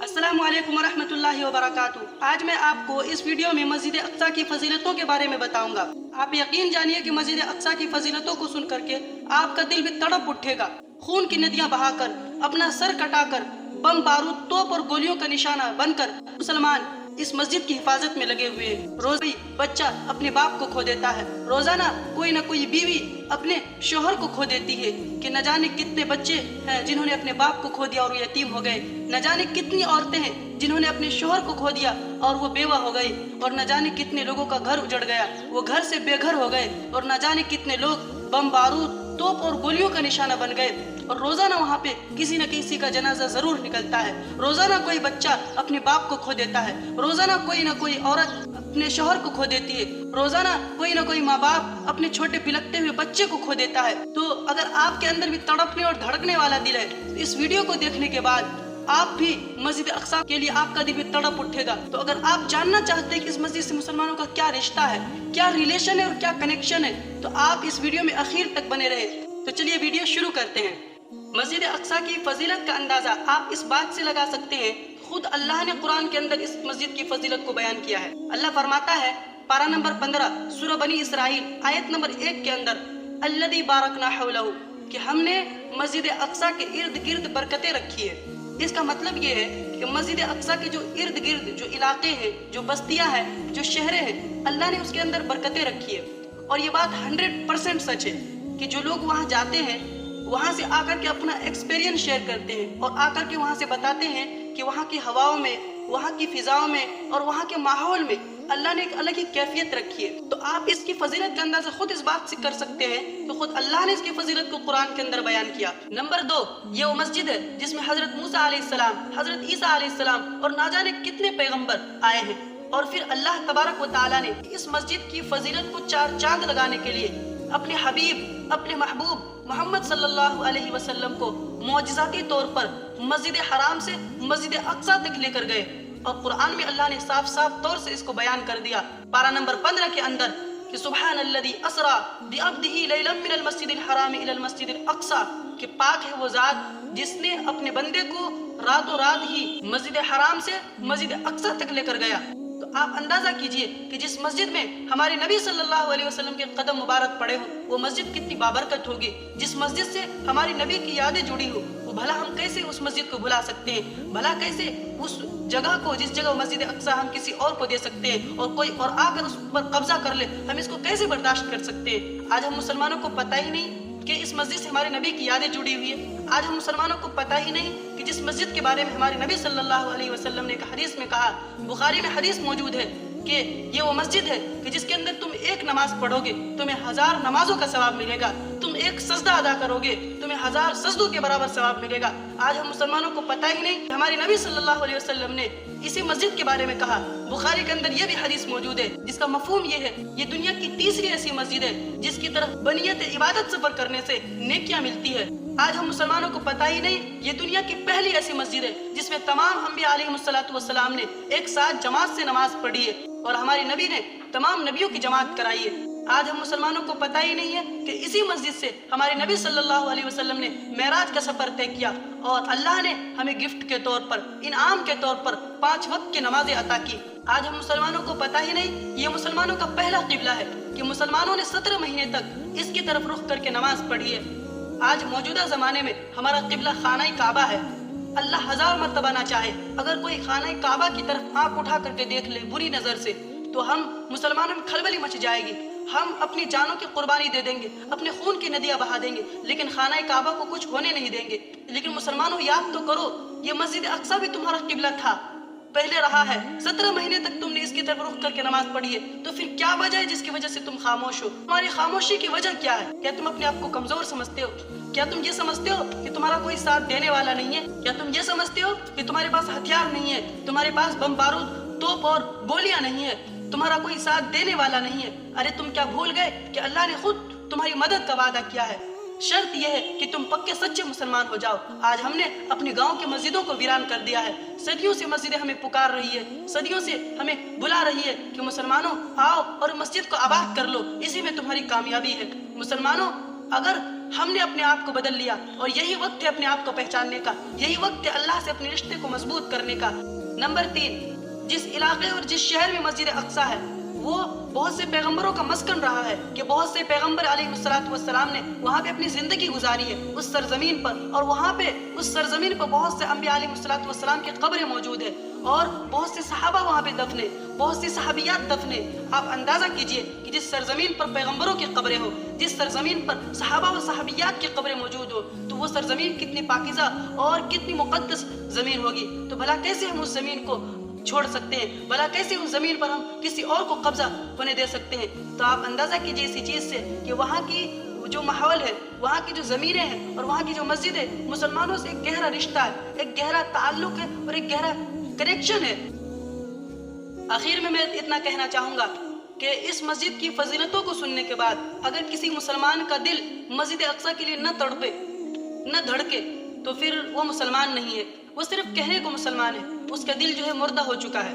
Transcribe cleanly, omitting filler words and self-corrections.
अस्सलामु अलैकुम वरहमतुल्लाहि वबरकातुहू। आज मैं आपको इस वीडियो में मस्जिद अक्सा की फजीलतों के बारे में बताऊंगा। आप यकीन जानिए कि मस्जिद अक्सा की फजीलतों को सुन करके आपका दिल भी तड़प उठेगा। खून की नदियां बहाकर, अपना सर कटाकर, बम बारूद तोप और गोलियों का निशाना बनकर मुसलमान इस मस्जिद की हिफाजत में लगे हुए हैं। रोज बच्चा अपने बाप को खो देता है, रोजाना कोई न कोई बीवी अपने शोहर को खो देती है कि न जाने कितने बच्चे हैं जिन्होंने अपने बाप को खो दिया और वो यतीम हो गए। न जाने कितनी औरतें हैं जिन्होंने अपने शोहर को खो दिया और वो बेवा हो गई। और न जाने कितने लोगों का घर उजड़ गया, वो घर से बेघर हो गए। और न जाने कितने लोग बम बारूद तोप और गोलियों का निशाना बन गए। और रोजाना वहाँ पे किसी न किसी का जनाजा जरूर निकलता है। रोजाना कोई बच्चा अपने बाप को खो देता है, रोजाना कोई न कोई औरत अपने शोहर को खो देती है, रोजाना कोई न कोई माँ बाप अपने छोटे बिलखते हुए बच्चे को खो देता है। तो अगर आपके अंदर भी तड़पने और धड़कने वाला दिल है तो इस वीडियो को देखने के बाद आप भी मस्जिद अक्सा के लिए आपका दिल भी तड़प उठेगा। तो अगर आप जानना चाहते हैं कि इस मस्जिद से मुसलमानों का क्या रिश्ता है, क्या रिलेशन है और क्या कनेक्शन है, तो आप इस वीडियो में आखिर तक बने रहे। तो चलिए वीडियो शुरू करते हैं। मस्जिद अक्सा की फजीलत का अंदाजा आप इस बात से लगा सकते हैं, खुद अल्लाह ने कुरान के अंदर इस मस्जिद की फजीलत को बयान किया है। अल्लाह फरमाता है पारा नंबर 15 सूरह बनी इसराइल आयत नंबर 1 के अंदर, अल्लज़ी बारकना हौलहू, कि हमने मस्जिद अक्सा के इर्द गिर्द बरकतें रखी है। इसका मतलब ये है कि मस्जिद अक्सा के जो इर्द गिर्द जो इलाके हैं, जो बस्तियां हैं, जो शहरें हैं, अल्लाह ने उसके अंदर बरकतें रखी है। और ये बात 100% सच है कि जो लोग वहाँ जाते हैं, वहाँ से आकर के अपना एक्सपीरियंस शेयर करते हैं और आकर के वहाँ से बताते हैं कि वहाँ की हवाओं में, वहाँ की फिजाओं में और वहाँ के माहौल में अल्लाह ने एक अलग ही कैफियत रखी है। तो आप इसकी फजीलत का अंदाजा खुद इस बात से कर सकते हैं कि खुद अल्लाह ने इसकी फजीलत को कुरान के अंदर बयान किया। नंबर 2, ये वो मस्जिद है जिसमें हजरत मूसा अलैहिस्सलाम, हजरत ईसा अलैहिस्सलाम और ना जाने कितने पैगंबर आए हैं। और फिर अल्लाह तबारक व तआला ने इस मस्जिद की फजीलत को चार चांद लगाने के लिए अपने हबीब, अपने महबूब मोहम्मद सल्लल्लाहु अलैहि वसल्लम को मौजिज़ाती तौर पर मस्जिद हराम से मस्जिद अक्सा तक लेकर गए। और कुरान में अल्लाह ने साफ साफ तौर से इसको बयान कर दिया पारा नंबर 15 के अंदर कि सुब्हानल्लज़ी अस्रा बिअब्दिही लैलन मिनल मस्जिदिल हराम इलल मस्जिदिल अक्सा, कि पाक है वो जात जिसने अपने बंदे को रातों रात ही मस्जिद हराम से मस्जिद अक्सा तक लेकर गया। तो आप अंदाजा कीजिए कि जिस मस्जिद में हमारे नबी सल्लल्लाहु अलैहि वसल्लम के कदम मुबारक पड़े हो, वो मस्जिद कितनी बाबरकत होगी। जिस मस्जिद से हमारी नबी की यादें जुड़ी हो, वो भला हम कैसे उस मस्जिद को भुला सकते हैं? भला कैसे उस जगह को, जिस जगह मस्जिद अक्सा, हम किसी और को दे सकते हैं? और कोई और आकर उस पर कब्जा कर ले, हम इसको कैसे बर्दाश्त कर सकते हैं? आज हम मुसलमानों को पता ही नहीं कि इस मस्जिद से हमारे नबी की यादें जुड़ी हुई है। आज हम मुसलमानों को पता ही नहीं कि जिस मस्जिद के बारे में हमारे नबी सल्लल्लाहु अलैहि वसल्लम ने एक हदीस में कहा, बुखारी में हदीस मौजूद है कि ये वो मस्जिद है कि जिसके अंदर तुम एक नमाज पढ़ोगे तुम्हें 1000 नमाजों का सवाब मिलेगा, तुम एक सजदा अदा करोगे तुम्हें 1000 सजदों के बराबर सवाब मिलेगा। आज हम मुसलमानों को पता ही नहीं कि हमारे नबी सल्लल्लाहु अलैहि वसल्लम ने इसी मस्जिद के बारे में कहा। बुखारी के अंदर ये भी हदीस मौजूद है जिसका मफहूम ये है, ये दुनिया की तीसरी ऐसी मस्जिद है जिसकी तरफ बनियत इबादत सफर करने से नेकियां मिलती है। आज हम मुसलमानों को पता ही नहीं, ये दुनिया की पहली ऐसी मस्जिद है जिसमें तमाम अंबिया अलैहिमुस्सलातु वस्सलाम ने एक साथ जमात से नमाज पढ़ी है और हमारे नबी ने तमाम नबियों की जमात कराई है। आज हम मुसलमानों को पता ही नहीं है कि इसी मस्जिद से हमारे नबी सल्लल्लाहु अलैहि वसल्लम ने मेराज का सफर तय किया और अल्लाह ने हमें गिफ्ट के तौर पर, इनाम के तौर पर 5 वक्त की नमाजें अता की। आज हम मुसलमानों को पता ही नहीं, ये मुसलमानों का पहला किबला है कि मुसलमानों ने 17 महीने तक इसकी तरफ रुख करके नमाज पढ़ी है। आज मौजूदा जमाने में हमारा किबला खाना काबा है। अल्लाह 1000 मर्तबा ना चाहे, अगर कोई खाना काबा की तरफ आंख उठा करके देख ले बुरी नजर से, तो हम मुसलमानों में खलबली मच जाएगी। हम अपनी जानों की कुर्बानी दे देंगे, अपने खून की नदियां बहा देंगे, लेकिन खाना काबा को कुछ होने नहीं देंगे। लेकिन मुसलमानों याद तो करो, ये मस्जिद अक्सा भी तुम्हारा किबला था, पहले रहा है। 17 महीने तक तुमने इसकी तरफ रुख करके नमाज पढ़ी है, तो फिर क्या वजह है जिसकी वजह से तुम खामोश हो? तुम्हारी खामोशी की वजह क्या है? क्या तुम अपने आप को कमजोर समझते हो? क्या तुम ये समझते हो कि तुम्हारा कोई साथ देने वाला नहीं है? क्या तुम ये समझते हो कि तुम्हारे पास हथियार नहीं है, तुम्हारे पास बम बारूद तोप और गोलियां नहीं है, तुम्हारा कोई साथ देने वाला नहीं है? अरे तुम क्या भूल गए कि अल्लाह ने खुद तुम्हारी मदद का वादा किया है? शर्त यह है कि तुम पक्के सच्चे मुसलमान हो जाओ। आज हमने अपने गांव की मस्जिदों को वीरान कर दिया है। सदियों से मस्जिदें हमें पुकार रही है, सदियों से हमें बुला रही है कि मुसलमानों आओ और मस्जिद को आबाद कर लो, इसी में तुम्हारी कामयाबी है। मुसलमानों اگر ہم نے اپنے آپ کو بدل لیا، اور یہی وقت ہے اپنے آپ کو پہچاننے کا، یہی وقت ہے اللہ سے اپنے رشتے کو مضبوط کرنے کا۔ نمبر 3، جس علاقے اور جس شہر میں مسجد اقصیٰ ہے وہ بہت سے پیغمبروں کا مسکن رہا ہے، کہ بہت سے پیغمبر علیہ السلام نے وہاں پہ اپنی زندگی گزاری ہے اس سرزمین پر، اور وہاں پہ اس سرزمین پر بہت سے انبیاء علیہ السلام کی قبریں موجود ہیں، اور بہت سے صحابہ وہاں پہ دفنے، بہت سی صحابیات دفنے۔ آپ اندازہ کیجئے کہ جس سرزمین پر پیغمبروں کی قبریں ہو، جس سرزمین پر صحابہ و صحابیات کی قبریں موجود ہو، تو وہ سرزمین کتنی پاکیزہ اور کتنی مقدس زمین ہوگی۔ تو بھلا کیسے ہم اس زمین کو چھوڑ سکتے ہیں؟ بھلا کیسے اس زمین پر ہم کسی اور کو قبضہ ہونے دے سکتے ہیں؟ تو آپ اندازہ کیجئے اسی چیز سے کہ وہاں کی جو ماحول ہے، وہاں کی جو زمینیں ہیں اور وہاں کی جو مسجد ہے، مسلمانوں سے ایک گہرا رشتہ ہے، ایک گہرا تعلق ہے اور ایک گہرا کنیکشن ہے۔ آخر میں اتنا کہنا چاہوں گا کہ اس مسجد کی فضیلتوں کو سننے کے بعد اگر کسی مسلمان کا دل مسجد اقصیٰ کے لیے نہ تڑپے، نہ دھڑکے، تو پھر وہ مسلمان نہیں ہے، وہ صرف کہنے کو مسلمان ہے، اس کا دل جو ہے مردہ ہو چکا ہے۔